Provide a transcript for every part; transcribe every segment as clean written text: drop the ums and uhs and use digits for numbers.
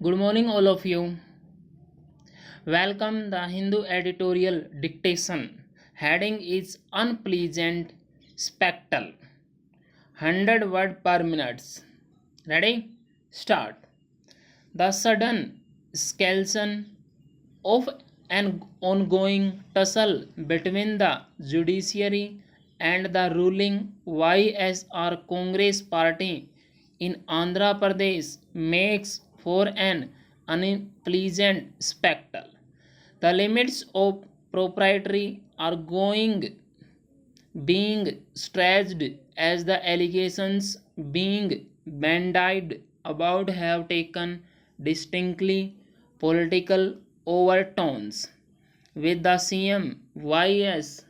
Good morning, all of you. Welcome the Hindu editorial dictation. Heading is unpleasant spectacle. 100 word per minute. Ready? Start. The sudden escalation of an ongoing tussle between the judiciary and the ruling YSR Congress party in Andhra Pradesh makes for an unpleasant spectacle. The limits of propriety are going being stretched as the allegations being bandied about have taken distinctly political overtones, with the CM YS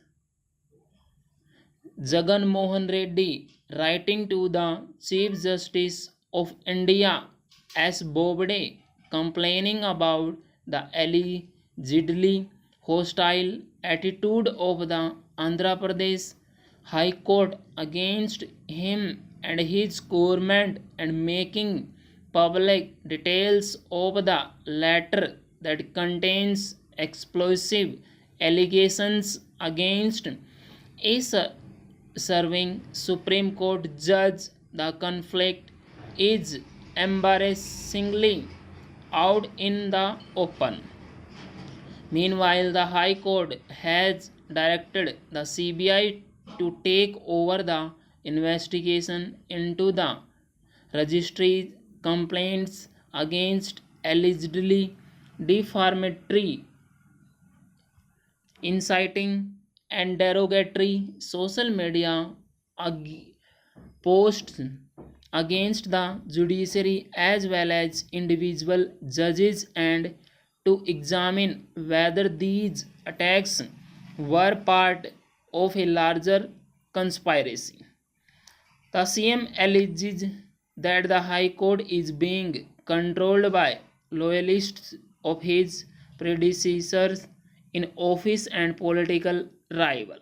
Jagan Mohan Reddy writing to the Chief Justice of India S. Bobde complaining about the allegedly hostile attitude of the Andhra Pradesh High Court against him and his government and making public details of the letter that contains explosive allegations against a serving Supreme Court judge. The conflict is embarrassingly out in the open. Meanwhile, the High Court has directed the CBI to take over the investigation into the registry complaints against allegedly defamatory, inciting, and derogatory social media posts against the judiciary as well as individual judges and to examine whether these attacks were part of a larger conspiracy. The CM alleges that the High Court is being controlled by loyalists of his predecessors in office and political rival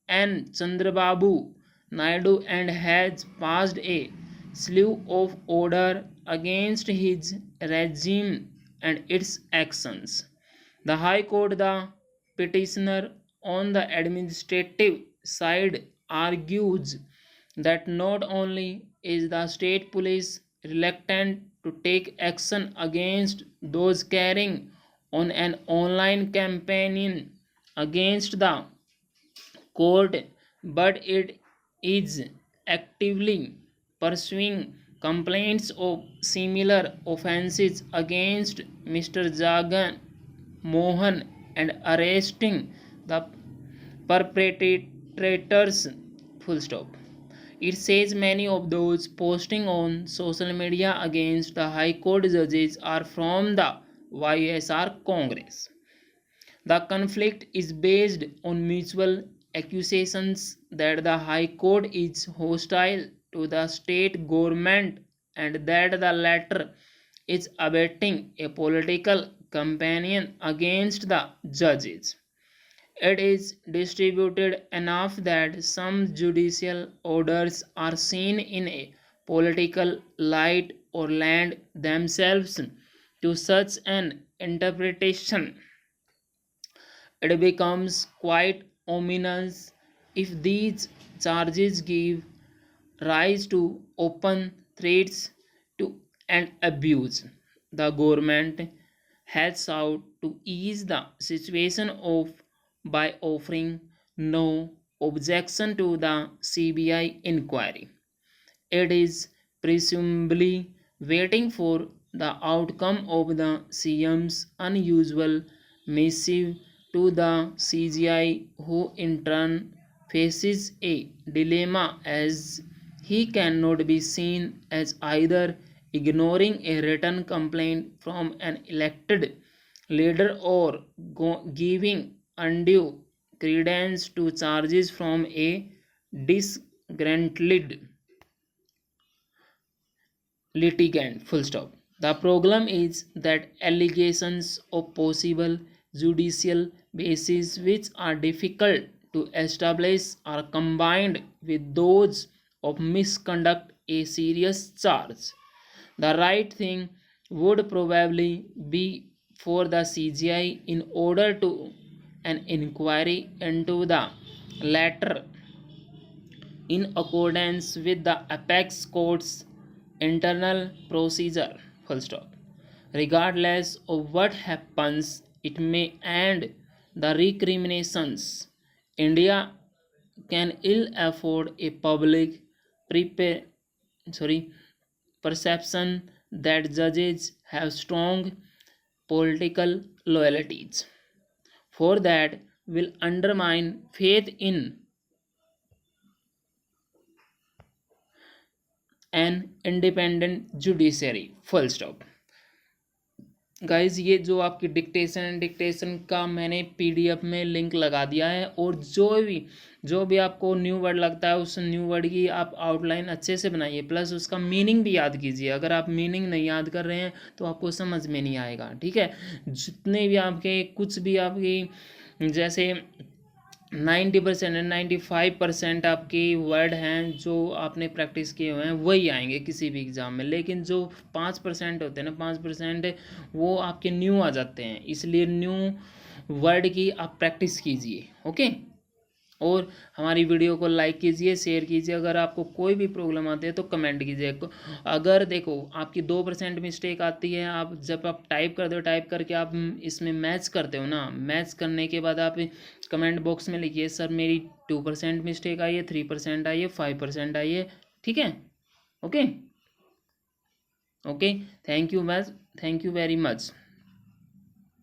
N. Chandrababu Naidu and has passed a slew of orders against his regime and its actions. The High Court, the petitioner on the administrative side, argues that not only is the state police reluctant to take action against those carrying on an online campaign against the court, but it is actively pursuing complaints of similar offenses against Mr. Jagan Mohan and arresting the perpetrators. Full stop. It says many of those posting on social media against the High Court judges are from the YSR Congress. The conflict is based on mutual accusations that the High Court is hostile to the state government and that the latter is abetting a political campaign against the judges. It is distributed enough that some judicial orders are seen in a political light or lend themselves to such an interpretation. It becomes quite ominous if these charges give rise to open threats to and abuse. The government has sought to ease the situation of by offering no objection to the CBI inquiry. It is presumably waiting for the outcome of the CM's unusual missive to the CGI, who in turn faces a dilemma as he cannot be seen as either ignoring a written complaint from an elected leader or giving undue credence to charges from a disgruntled litigant. Full stop. The problem is that allegations of possible judicial bases which are difficult to establish are combined with those of misconduct, a serious charge. The right thing would probably be for the CGI in order to an inquiry into the latter in accordance with the apex court's internal procedure. Full stop. Regardless of what happens, it may end the recriminations. India can ill afford a public prepare, sorry, perception that judges have strong political loyalties. For that will undermine faith in an independent judiciary. Full stop. Guys ये जो आपकी dictation का मैंने PDF में link लगा दिया है, और जो भी आपको न्यू वर्ड लगता है उस न्यू वर्ड की आप आउटलाइन अच्छे से बनाइए, प्लस उसका मीनिंग भी याद कीजिए। अगर आप मीनिंग नहीं याद कर रहे हैं तो आपको समझ में नहीं आएगा, ठीक है। जितने भी आपके कुछ भी आपकी जैसे 90% 95% आपकी वर्ड हैं जो आपने प्रैक्टिस किए हुए हैं वही आएंगे किसी भी एग्ज़ाम में, लेकिन जो 5% होते हैं ना, 5% वो आपके न्यू आ जाते हैं, इसलिए न्यू वर्ड की आप प्रैक्टिस कीजिए। ओके, और हमारी वीडियो को लाइक कीजिए, शेयर कीजिए। अगर आपको कोई भी प्रॉब्लम आती है तो कमेंट कीजिए। अगर देखो आपकी 2% मिस्टेक आती है, आप जब आप टाइप करते हो, टाइप करके आप इसमें मैच करते हो ना, मैच करने के बाद आप कमेंट बॉक्स में लिखिए सर मेरी 2% मिस्टेक आई है, 3% आई है, 5% आई है, ठीक है। Okay okay, thank you very much.